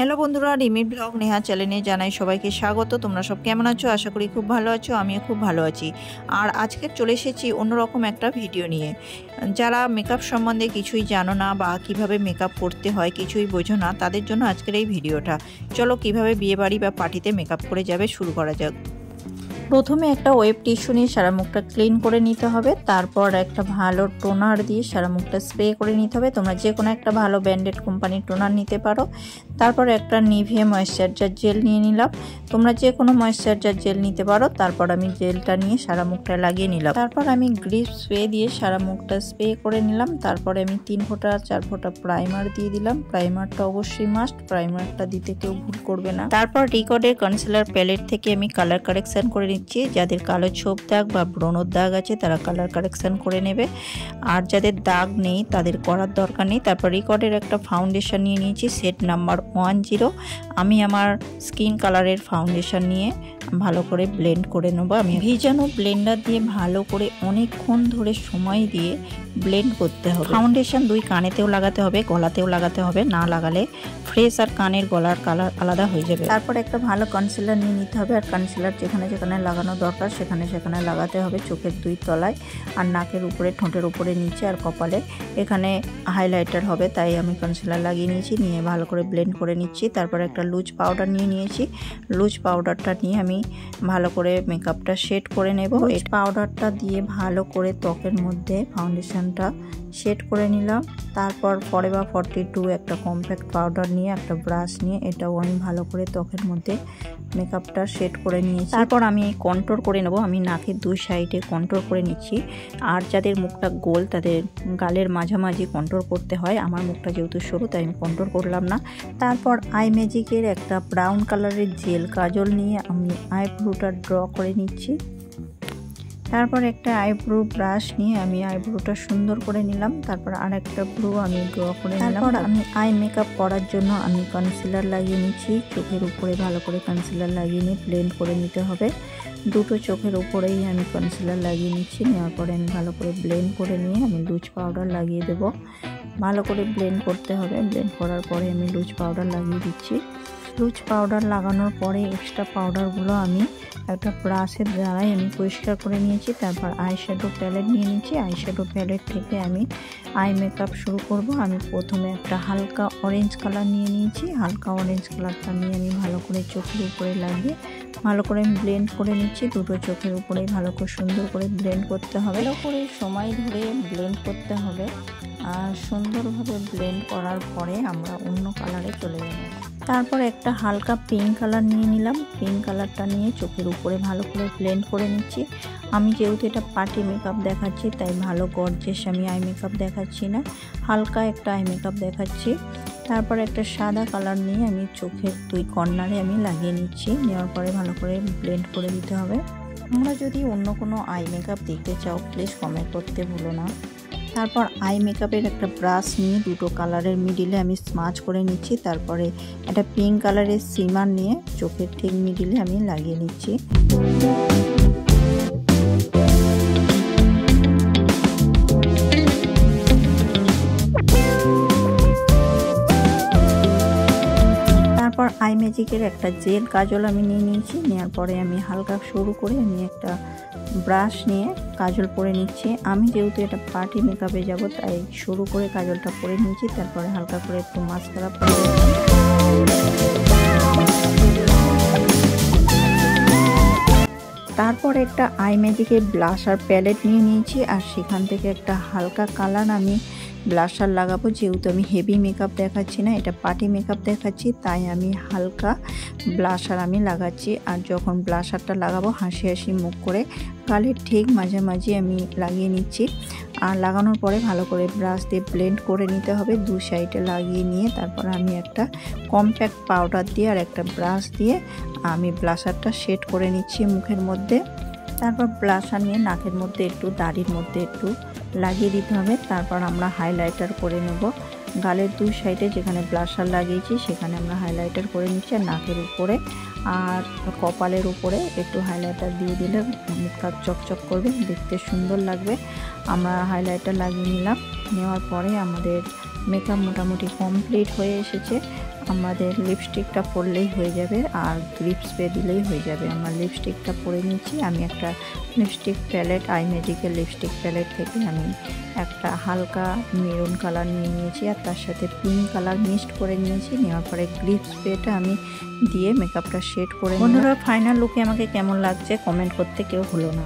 Hello বন্ধুরা, Rimi blog Neha চ্যানেলে জানাই সবাইকে স্বাগত। তোমরা সব কেমন আছো? আশা করি খুব ভালো আছো। আমিও খুব ভালো আছি। আর আজকে চলে এসেছি অন্যরকম একটা ভিডিও নিয়ে। যারা মেকআপ সম্বন্ধে কিছুই জানো না বা কিভাবে মেকআপ করতে হয় কিছুই বোঝো না, তাদের জন্য আজকের এই ভিডিওটা। চলো কিভাবে বিয়েবাড়ি বা পার্টিতে মেকআপ করে যাবে শুরু করা যাক। প্রথমে একটা ওয়েব টিস্যু নিয়ে সারা মুখটা ক্লিন করে নিতে হবে। তারপর একটা ভালো টোনার দিয়ে সারা মুখটা স্প্রে করে নিতে হবে। তোমরা যে কোনো একটা ভালো ব্র্যান্ডেড কোম্পানির টোনার নিতে পারো। তারপর একটা নিভিয়া ময়েশ্চারাইজার জেল নিয়ে নিলাম। তোমরা যে কোনো ময়েশ্চারাইজার জেল নিতে পারো। তারপর আমি জেলটা নিয়ে সারা মুখটা লাগিয়ে নিলাম। তারপর আমি গ্রিপ স্প্রে দিয়ে সারা মুখটা স্প্রে করে নিলাম। তারপরে আমি 3 ফোঁটা 4 ফোঁটা প্রাইমার দিয়ে দিলাম। প্রাইমারটা অবশ্যই মাস্ট, প্রাইমারটা দিতে কেউ ভুল করবে না। তারপর রিকর্ডের কনসিলার প্যালেট থেকে আমি কালার কারেকশন করে যাদের কালো ছোপ দাগ বা ব্রণর দাগ আছে তারা কালার কারেকশন করে নেবে, আর যাদের দাগ নেই তাদের করার দরকার নেই। তারপর রিকর্ডের একটা ফাউন্ডেশন নিয়ে নিয়েছি, সেট নাম্বার 10। আমি আমার স্কিন কালারের ফাউন্ডেশন নিয়ে ভালো করে ব্লেন্ড করে নেবো। আমি ভিজানো ব্লেন্ডার দিয়ে ভালো করে অনেকক্ষণ ধরে সময় দিয়ে ব্লেন্ড করতে হবে। ফাউন্ডেশন 2 কানেতেও লাগাতে হবে, গলাতেও লাগাতে হবে, না লাগালে ফ্রেশ আর কানের গলার কালার আলাদা হয়ে যাবে। তারপর একটা ভালো কনসিলার নিয়ে নিতে হবে, আর কনসিলার যেখানে যেখানে লাগানো দরকার সেখানে সেখানে লাগাতে হবে। চোখের 2 তলায় আর নাকের উপরে, ঠোঁটের উপরে, নিচে আর কপালে। এখানে হাইলাইটার হবে তাই আমি কনসিলার লাগিয়ে নিয়েছি, নিয়ে ভালো করে ব্লেন্ড করে নিচ্ছি। তারপর একটা লুজ পাউডার নিয়ে নিয়েছি। লুজ পাউডারটা নিয়ে আমি ভালো করে মেকআপটা শেড করে নেব। এই পাউডারটা দিয়ে ভালো করে ত্বকের মধ্যে ফাউন্ডেশনটা শেড করে নিলাম। তারপর ফরএভার 42 একটা কম্প্যাক্ট পাউডার নিয়ে একটা ব্রাশ নিয়ে এটাও আমি ভালো করে ত্বকের মধ্যে মেকআপটা শেড করে নিয়েছি। তারপর আমি কন্ট্রোল করে নেব। আমি নাকের 2 সাইডে কন্ট্রোল করে নিচ্ছি। আর যাদের মুখটা গোল তাদের গালের মাঝামাঝি কন্ট্রোল করতে হয়। আমার মুখটা যেহেতু সরু তাই আমি কন্ট্রোল করলাম না। তারপর আই ম্যাজিকের একটা ব্রাউন কালারের জেল কাজল নিয়ে আমি আইব্রোটা ড্র করে নিচ্ছি। তারপর একটা আইব্রো ব্রাশ নিয়ে আমি আইব্রোটা সুন্দর করে নিলাম। তারপর আর একটা ব্রু আমি ড্র করে নিলাম। তারপর আমি আই মেকআপ করার জন্য আমি কনসিলার লাগিয়ে নিচ্ছি। চোখের উপরে ভালো করে কনসিলার লাগিয়ে নিয়ে ব্লেন্ড করে নিতে হবে। দুটো চোখের উপরেই আমি কনসিলার লাগিয়ে নিচ্ছি। নেওয়ার পরে আমি ভালো করে ব্লেন্ড করে নিয়ে আমি লুজ পাউডার লাগিয়ে দেবো। ভালো করে ব্লেন্ড করতে হবে। ব্লেন্ড করার পরে আমি লুজ পাউডার লাগিয়ে দিচ্ছি। লুজ পাউডার লাগানোর পরে এক্সট্রা পাউডারগুলো আমি একটা ব্রাশের দ্বারাই আমি পরিষ্কার করে নিয়েছি। তারপর আইশ্যাডো প্যালেট নিয়ে নিয়েছি। আইশ্যাডো প্যালেট থেকে আমি আই মেকআপ শুরু করব। আমি প্রথমে একটা হালকা অরেঞ্জ কালার নিয়ে নিয়েছি। হালকা অরেঞ্জ কালারটা নিয়ে আমি ভালো করে চোখের উপরে লাগিয়ে ভালো করে আমি ব্লেন্ড করে নিচ্ছি। দুটো চোখের উপরেই ভালো করে সুন্দর করে ব্লেন্ড করতে হবে। ভালো করে সময় ধরে ব্লেন্ড করতে হবে। আর সুন্দরভাবে ব্লেন্ড করার পরে আমরা অন্য কালারে চলে যাব। তারপর একটা হালকা পিঙ্ক কালার নিয়ে নিলাম। পিঙ্ক কালারটা নিয়ে চোখের উপরে ভালো করে ব্লেন্ড করে নিচ্ছি। আমি যেহেতু এটা পার্টি মেকআপ দেখাচ্ছি তাই ভালো গর্জিয়াস আমি আই মেকআপ দেখাচ্ছি না, হালকা একটা আই মেকআপ দেখাচ্ছি। তারপর একটা সাদা কালার নিয়ে আমি চোখের 2 কর্নারে আমি লাগিয়ে নিচ্ছি। নেওয়ার পরে ভালো করে ব্লেন্ড করে দিতে হবে। তোমরা যদি অন্য কোনো আই মেকআপ দেখতে চাও প্লিজ কমেন্ট করতে ভুলো না। তারপর আই মেকআপের একটা ব্রাশ নিয়ে দুটো কালারের মিডিলে আমি স্মাচ করে নিচ্ছি। তারপরে একটা পিঙ্ক কালারের সিমার নিয়ে চোখের ঠিক মিডিলে আমি লাগিয়ে নিচ্ছি। তারপর আই ম্যাজিকের একটা জেল কাজল আমি নিয়ে নিয়েছি। নেওয়ার পরে আমি হালকা শুরু করে আমি একটা ব্রাশ নিয়ে কাজল পরে নিচ্ছি। আমি যেহেতু এটা পার্টি মেকআপে যাব তাই শুরু করে কাজলটা পরে নিয়েছি। তারপরে হালকা করে একটু মাস্কারা পরে তারপর একটা আই ম্যাজিকের ব্লাশার প্যালেট নিয়ে নিয়েছি। আর সেখান থেকে একটা হালকা কালার আমি ব্লাশার লাগাবো। যেহেতু আমি হেভি মেকআপ দেখাচ্ছি না, এটা পার্টি মেকআপ দেখাচ্ছি তাই আমি হালকা ব্লাশার আমি লাগাচ্ছি। আর যখন ব্লাশারটা লাগাবো হাসি হাসি মুখ করে গালের ঠিক মাঝামাঝি আমি লাগিয়ে নিচ্ছি। আর লাগানোর পরে ভালো করে ব্রাশ দিয়ে ব্লেন্ড করে নিতে হবে। 2 সাইডে লাগিয়ে নিয়ে তারপর আমি একটা কম্প্যাক্ট পাউডার দিয়ে আর একটা ব্রাশ দিয়ে আমি ব্লাশারটা শেড করে নিচ্ছি মুখের মধ্যে। তারপর ব্লাশার নিয়ে নাকের মধ্যে একটু, দাড়ির মধ্যে একটু লাগিয়ে দিতে হবে। তারপর আমরা হাইলাইটার করে নেব। গালের 2 সাইডে যেখানে ব্লাশার লাগিয়েছি সেখানে আমরা হাইলাইটার করে নিচ্ছি। আর নাকের উপরে আর কপালের উপরে একটু হাইলাইটার দিয়ে দিলে মুখটা চকচক করবে, দেখতে সুন্দর লাগবে। আমরা হাইলাইটার লাগিয়ে নিলাম। নেওয়ার পরে আমাদের মেকআপ মোটামুটি কমপ্লিট হয়ে এসেছে। আমাদের লিপস্টিকটা পরলেই হয়ে যাবে আর লিপ স্প্রে দিলেই হয়ে যাবে। আমার লিপস্টিকটা পরে নিচ্ছি। আমি একটা লিপস্টিক প্যালেট আই ম্যাজিকের লিপস্টিক প্যালেট থেকে আমি একটা হালকা মেরুন কালার নিয়ে নিয়েছি আর তার সাথে পিঙ্ক কালার মিক্সড করে নিয়েছি। নেওয়ার পরে লিপ স্প্রেটা আমি দিয়ে মেকআপটা শেড করে। বন্ধুরা, ফাইনাল লুকে আমাকে কেমন লাগছে কমেন্ট করতে কেউ ভুলো না।